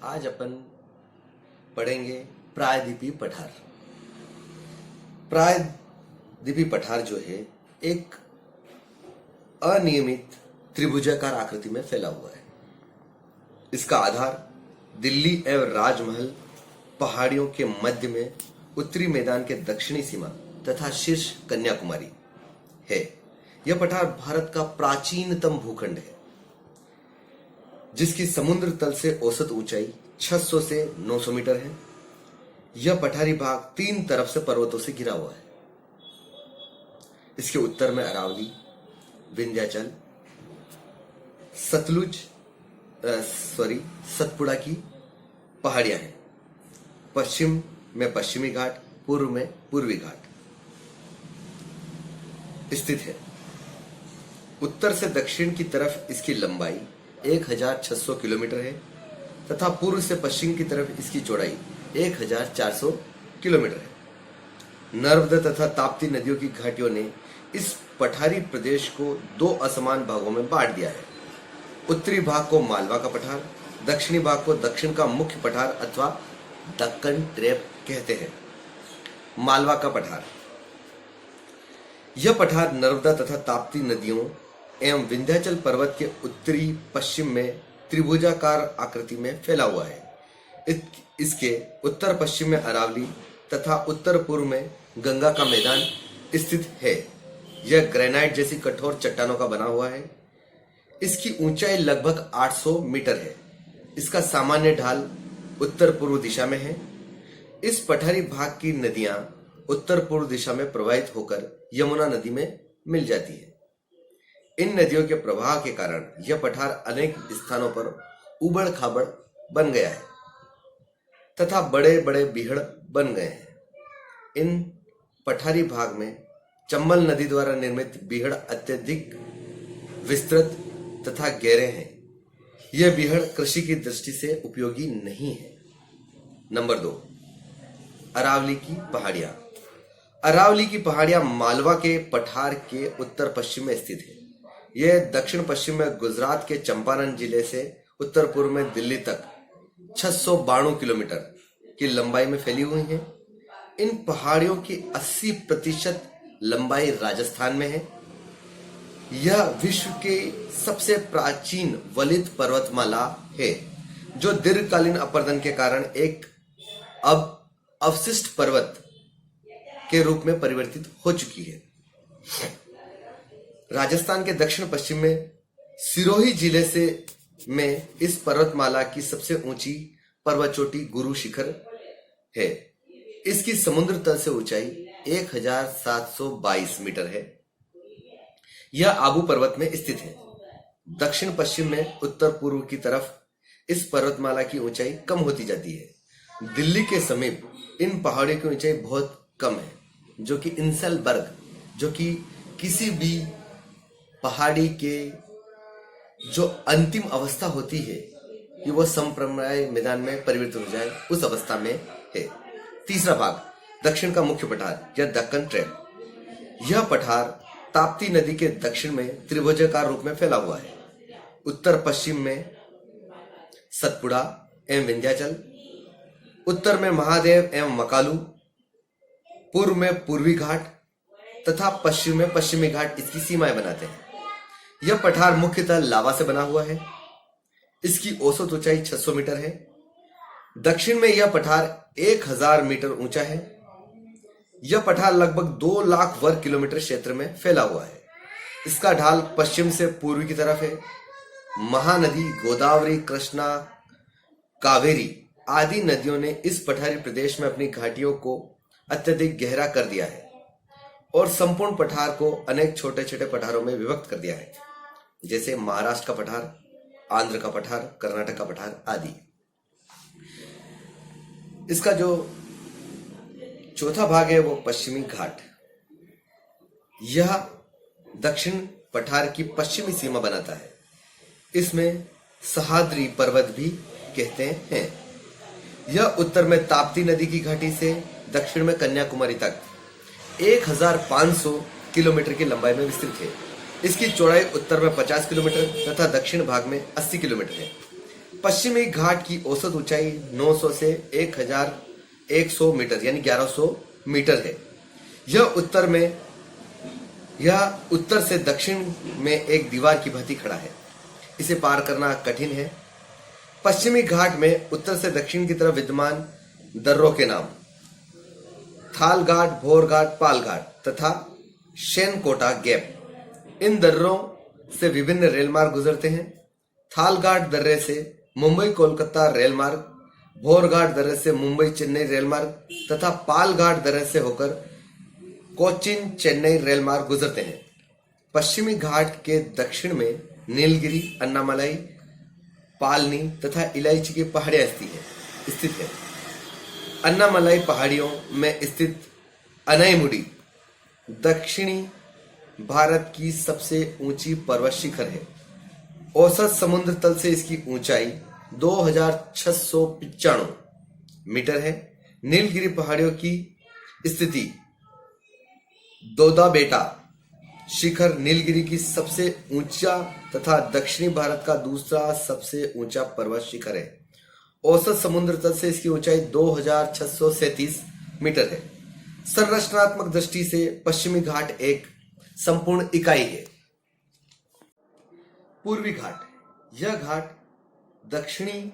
आज अपन पढ़ेंगे प्रायद्वीपीय पठार। प्रायद्वीपीय पठार जो है एक अनियमित त्रिभुजाकार आकृति में फैला हुआ है। इसका आधार दिल्ली एवं राजमहल पहाड़ियों के मध्य में उत्तरी मैदान के दक्षिणी सीमा तथा शीर्ष कन्याकुमारी है। यह पठार भारत का प्राचीनतम भूखंड है, जिसकी समुद्र तल से औसत ऊंचाई 600 से 900 मीटर है। यह पठारी भाग तीन तरफ से पर्वतों से घिरा हुआ है। इसके उत्तर में अरावली, विंध्याचल, सतपुड़ा की पहाड़ियां हैं। पश्चिम में पश्चिमी घाट, पूर्व में पूर्वी घाट स्थित है। उत्तर से दक्षिण की तरफ इसकी लंबाई 1600 किलोमीटर है तथा पूर्व से पश्चिम की तरफ इसकी चौड़ाई 1400 किलोमीटर है। नर्मदा तथा ताप्ती नदियों की घाटियों ने इस पठारी प्रदेश को दो असमान भागों में बांट दिया है। उत्तरी भाग को मालवा का पठार, दक्षिणी भाग को दक्षिण का मुख्य पठार अथवा दक्कन ट्रैप कहते हैं। मालवा का पठार, यह पठार नर्मदा तथा ताप्ती नदियों एवं विंध्याचल पर्वत के उत्तरी पश्चिम में त्रिभुजाकार आकृति में फैला हुआ है। इसके उत्तर पश्चिम में अरावली तथा उत्तर पूर्व में गंगा का मैदान स्थित है। यह ग्रेनाइट जैसी कठोर चट्टानों का बना हुआ है। इसकी ऊंचाई लगभग 800 मीटर है। इसका सामान्य ढाल उत्तर पूर्व दिशा में है। इस पठारी भाग की नदियां उत्तर पूर्व दिशा में प्रवाहित होकर यमुना नदी में मिल जाती है। इन नदियों के प्रवाह के कारण यह पठार अनेक स्थानों पर उबड़ खाबड़ बन गया है तथा बड़े बड़े बीहड़ बन गए हैं। इन पठारी भाग में चंबल नदी द्वारा निर्मित बीहड़ अत्यधिक विस्तृत तथा गहरे हैं। यह बीहड़ कृषि की दृष्टि से उपयोगी नहीं है। नंबर 2, अरावली की पहाड़ियां। अरावली की पहाड़ियां मालवा के पठार के उत्तर पश्चिम में स्थित है। यह दक्षिण पश्चिम में गुजरात के चंपारण जिले से उत्तर पूर्व में दिल्ली तक 692 किलोमीटर की लंबाई में फैली हुई है। इन पहाड़ियों की 80% लंबाई राजस्थान में है। यह विश्व के सबसे प्राचीन वलित पर्वतमाला है, जो दीर्घकालीन अपरदन के कारण एक अवशिष्ट पर्वत के रूप में परिवर्तित हो चुकी है। राजस्थान के दक्षिण पश्चिम में सिरोही जिले में इस पर्वतमाला की सबसे ऊंची पर्वत चोटी गुरु शिखर है। इसकी समुद्र तल से ऊंचाई 1722 मीटर है। यह आबू पर्वत में स्थित है। दक्षिण पश्चिम में उत्तर पूर्व की तरफ इस पर्वतमाला की ऊंचाई कम होती जाती है। दिल्ली के समीप इन पहाड़ियों की ऊंचाई बहुत कम है, जो कि इंसलबर्ग, जो कि किसी भी पहाड़ी के जो अंतिम अवस्था होती है कि वह समप्रमाय मैदान में परिवर्तित हो जाए, उस अवस्था में है। तीसरा भाग, दक्षिण का मुख्य पठार या दक्कन ट्रैप। यह पठार ताप्ती नदी के दक्षिण में त्रिभुजाकार रूप में फैला हुआ है। उत्तर पश्चिम में सतपुड़ा एवं विंध्याचल, उत्तर में महादेव एवं मकालू, पूर्व में पूर्वी घाट तथा पश्चिम में पश्चिमी घाट इसकी सीमाएं बनाते हैं। यह पठार मुख्यतः लावा से बना हुआ है। इसकी औसत ऊंचाई 600 मीटर है। दक्षिण में यह पठार 1000 मीटर ऊंचा है। यह पठार लगभग 2 लाख वर्ग किलोमीटर क्षेत्र में फैला हुआ है। इसका ढाल पश्चिम से पूर्वी की तरफ है। महानदी गोदावरी, कृष्णा, कावेरी आदि नदियों ने इस पठारी प्रदेश में अपनी घाटियों को अत्यधिक गहरा कर दिया है और संपूर्ण पठार को अनेक छोटे छोटे पठारों में विभक्त कर दिया है, जैसे महाराष्ट्र का पठार, आंध्र का पठार, कर्नाटक का पठार आदि। इसका जो चौथा भाग है वो पश्चिमी घाट। यह दक्षिण पठार की पश्चिमी सीमा बनाता है। इसमें सह्याद्री पर्वत भी कहते हैं। यह उत्तर में ताप्ती नदी की घाटी से दक्षिण में कन्याकुमारी तक 1500 किलोमीटर की लंबाई में विस्तृत है। इसकी चौड़ाई उत्तर में 50 किलोमीटर तथा दक्षिण भाग में 80 किलोमीटर है। पश्चिमी घाट की औसत ऊंचाई 900 से 1100 मीटर यानी 1100 मीटर है। यह उत्तर से दक्षिण में एक दीवार की भांति खड़ा है। इसे पार करना कठिन है। पश्चिमी घाट में उत्तर से दक्षिण की तरफ विद्यमान दर्रों के नाम थाल घाट, भोर घाट, पाल घाट तथा शेनकोटा गैप। इन दर्रों से विभिन्न रेल मार्ग गुजरते हैं। थाल घाट दर्रे से मुंबई कोलकाता रेल मार्ग, भोर घाट दर्रे से मुंबई चेन्नई रेल मार्ग तथा पाल घाट दर्रे से होकर कोचीन चेन्नई रेल मार्ग गुजरते हैं। पश्चिमी घाट के दक्षिण में नीलगिरी, अन्नामलाई, पालनी तथा इलायची की पहाड़ियां स्थित है। अन्नामलाई पहाड़ियों में स्थित अनईमुडी दक्षिणी भारत की सबसे ऊंची पर्वत शिखर है। औसत समुद्र तल से इसकी ऊंचाई 2695 मीटर है। नीलगिरी पहाड़ियों की स्थिति दोदा बेटा शिखर नीलगिरी की सबसे ऊंचा तथा दक्षिणी भारत का दूसरा सबसे ऊंचा पर्वत शिखर है। औसत समुद्र तल से इसकी ऊंचाई 2637 मीटर है। संरचनात्मक दृष्टि से पश्चिमी घाट एक संपूर्ण इकाई है। पूर्वी घाट, यह घाट दक्षिणी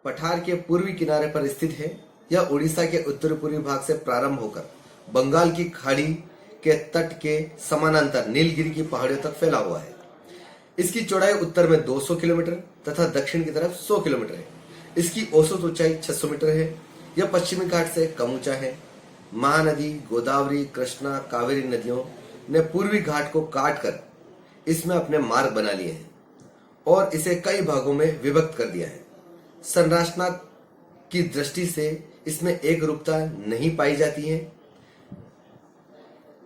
पठार के पूर्वी किनारे पर स्थित है। यह उड़ीसा के उत्तर पूर्वी भाग से प्रारंभ होकर बंगाल की खाड़ी के तट के समानांतर नीलगिरी की पहाड़ियों तक फैला हुआ है। इसकी चौड़ाई उत्तर में 200 किलोमीटर तथा दक्षिण की तरफ 100 किलोमीटर है। इसकी औसत ऊंचाई 600 मीटर है। यह पश्चिमी घाट से कम ऊंचा है। महानदी, गोदावरी, कृष्णा, कावेरी नदियों ने पूर्वी घाट को काटकर इसमें अपने मार्ग बना लिए हैं और इसे कई भागों में विभक्त कर दिया है। संरचना की दृष्टि से इसमें एक रूपता नहीं पाई जाती है।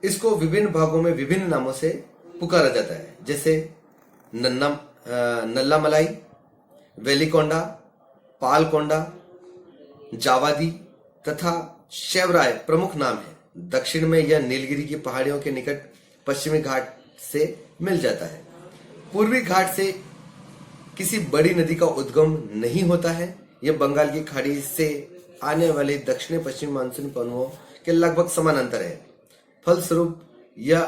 इसको विभिन्न भागों में विभिन्न नामों से पुकारा जाता है, जैसे नल्लामलाई, वेलिकोंडा, पालकोंडा, जावादी तथा शेवराय प्रमुख नाम है। दक्षिण में यह नीलगिरी की पहाड़ियों के निकट पश्चिमी घाट से मिल जाता है। पूर्वी घाट से किसी बड़ी नदी का उद्गम नहीं होता है। यह बंगाल की खाड़ी से आने वाले दक्षिणी पश्चिमी मानसूनी पवनों के लगभग समानांतर है। फलस्वरूप यह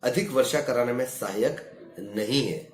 अधिक वर्षा कराने में सहायक नहीं है।